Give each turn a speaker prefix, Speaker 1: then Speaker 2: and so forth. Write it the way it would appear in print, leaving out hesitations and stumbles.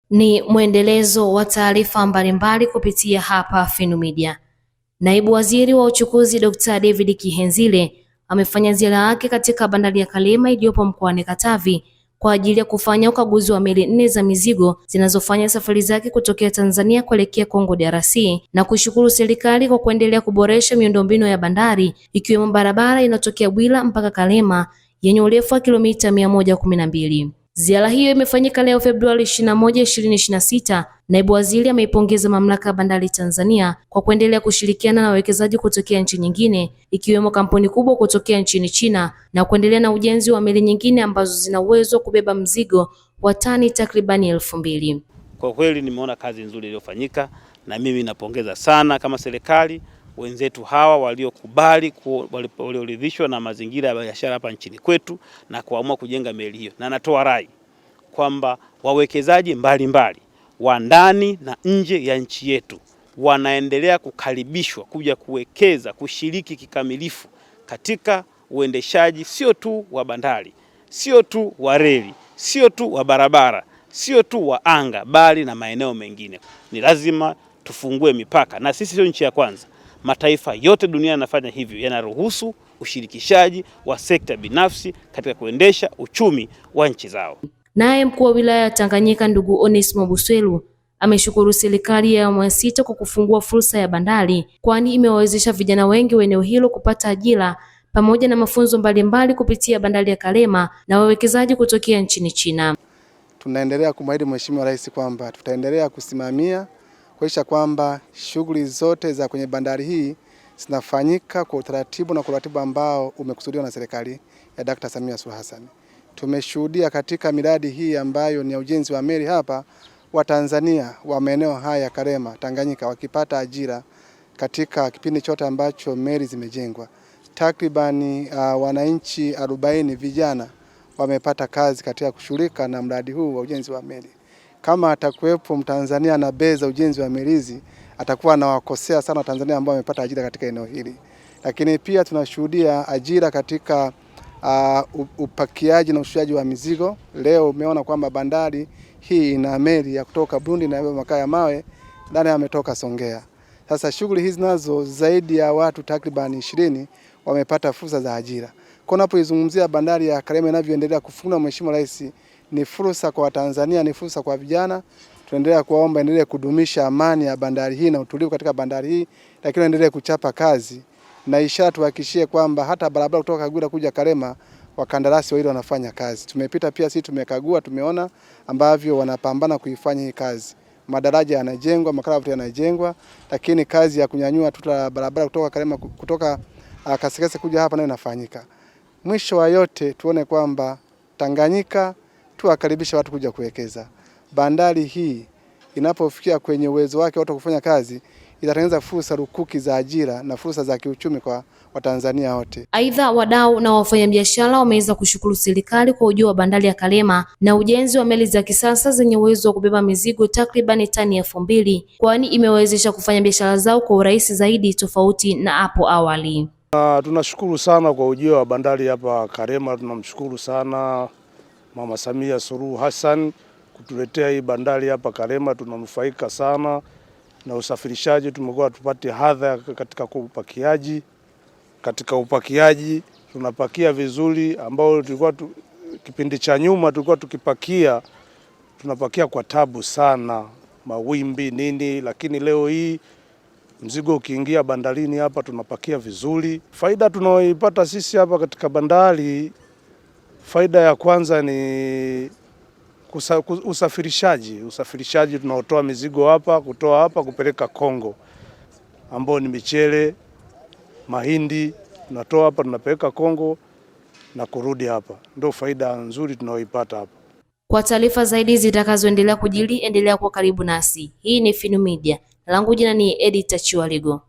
Speaker 1: Ni mwendelezo wa taarifa mbalimbali kupitia hapa Finu Media. Naibu Waziri wa Uchukuzi Dr. David Kihenzile amefanya ziara yake katika bandari ya Kalema iliyopo mkoani Katavi kwa ajili ya kufanya ukaguzi wa meli 4 za mizigo zinazofanya safari zake kutokea Tanzania kuelekea Kongo DRC na kushukuru serikali kwa kuendelea kuboresha miundombinu ya bandari ikiwemo barabara inayotokea Bwila mpaka Kalema yenye urefu wa kilomita 112. Ziara hiyo imefanyika leo Februari 21, 2026. Naibu Waziri ameipongeza Mamlaka ya Bandari Tanzania kwa kuendelea kushirikiana na wawekezaji kutokea nchi nyingine ikiwemo kampuni kubwa kutokea nchini China na kuendelea na ujenzi wa meli nyingine ambazo zina uwezo wa kubeba mzigo wa tani takribani 2000.
Speaker 2: Kwa kweli nimeona kazi nzuri iliyofanyika na mimi napongeza sana kama serikali wenzetu hawa waliokubali, walioridhishwa na mazingira ya biashara hapa nchini kwetu na kuamua kujenga meli hiyo. Na natoa rai kwamba wawekezaji mbalimbali wa ndani na nje ya nchi yetu wanaendelea kukaribishwa kuja kuwekeza, kushiriki kikamilifu katika uendeshaji sio tu wa bandari, sio tu wa reli, sio tu wa barabara, sio tu wa anga, bali na maeneo mengine. Ni lazima tufungue mipaka, na sisi sio nchi ya kwanza. Mataifa yote duniani yanafanya hivyo, yanaruhusu ushirikishaji wa sekta binafsi katika kuendesha uchumi wa nchi zao.
Speaker 1: Naye mkuu wa wilaya ya Tanganyika ndugu Onesmo Buswelu ameshukuru serikali ya awamu ya 6 kwa kufungua fursa ya bandari, kwani imewawezesha vijana wengi wa eneo hilo kupata ajira pamoja na mafunzo mbalimbali kupitia bandari ya Kalema na wawekezaji kutokea nchini China.
Speaker 3: Tunaendelea kumwahidi Mheshimiwa Rais kwamba tutaendelea kusimamia kuhakikisha kwamba shughuli zote za kwenye bandari hii zinafanyika kwa utaratibu na kwa uratibu ambao umekusudiwa na serikali ya Dr. Samia Suluhu Hassan. Tumeshuhudia katika miradi hii ambayo ni ya ujenzi wa meli hapa, wa Tanzania wa maeneo haya ya Kalema, Tanganyika wakipata ajira katika kipindi chote ambacho meli zimejengwa. Takribani wananchi 40 vijana wamepata kazi katika kushughulika na mradi huu wa ujenzi wa meli. Kama atakuwepo Mtanzania na beza ujenzi wa meli hizi, atakuwa anawakosea sana Tanzania ambao wamepata ajira katika eneo hili. Lakini pia tunashuhudia ajira katika upakiaji na ushushaji wa mizigo. Leo umeona kwamba bandari hii ina meli ya kutoka Burundi na makaa ya mawe ndani ametoka Songea. Sasa shughuli hizi nazo zaidi ya watu takriban 20 wamepata fursa za ajira. Kwa unapoizungumzia bandari ya Kalema inavyoendelea kufungwa, Mheshimiwa Rais, ni fursa kwa Tanzania, ni fursa kwa vijana. Tunaendelea kuomba endelee kudumisha amani ya bandari hii na utulivu katika bandari hii, lakini endelee kuchapa kazi na ishara tuhakikishie kwamba hata barabara kutoka Kagura kuja Kalema wakandarasi wale wanafanya kazi. Tumepita pia sisi tumekagua, tumeona ambavyo wanapambana kuifanya hii kazi. Madaraja yanajengwa, makaravati yanajengwa, lakini kazi ya kunyanyua tuta barabara kutoka Kalema kutoka Kasekese kuja hapa nayo inafanyika. Mwisho wa yote tuone kwamba Tanganyika tuwakaribisha watu kuja kuwekeza. Bandari hii inapofikia kwenye uwezo wake watu kufanya kazi, itatengeneza fursa rukuki za ajira na fursa za kiuchumi kwa Watanzania wote.
Speaker 1: Aidha, wadau na wafanyabiashara wameweza kushukuru serikali kwa ujio wa bandari ya Kalema na ujenzi wa meli za kisasa zenye uwezo wa kubeba mizigo takriban tani 2000, kwani imewezesha kufanya biashara zao kwa urahisi zaidi tofauti na hapo awali.
Speaker 4: Tunashukuru sana kwa ujio wa bandari hapa Kalema. Tunamshukuru sana Mama Samia Suluhu Hassan kutuletea hii bandari hapa Kalema. Tunanufaika sana na usafirishaji, tumekuwa tupate hadha katika upakiaji. Katika upakiaji tunapakia vizuri, ambao tulikuwa kipindi cha nyuma tulikuwa tukipakia tunapakia kwa tabu sana, mawimbi nini, lakini leo hii mzigo ukiingia bandarini hapa tunapakia vizuri. Faida tunayoipata sisi hapa katika bandari, faida ya kwanza ni usafirishaji tunaotoa mizigo hapa, kutoa hapa kupeleka Kongo, ambao ni michele, mahindi, tunatoa hapa tunapeleka Kongo na kurudi hapa. Ndio faida nzuri tunayoipata hapa.
Speaker 1: Kwa taarifa zaidi zitakazoendelea kujili, endelea kuwa karibu nasi. Hii ni Finu Media. Langu jina ni Edita Chiwaligo.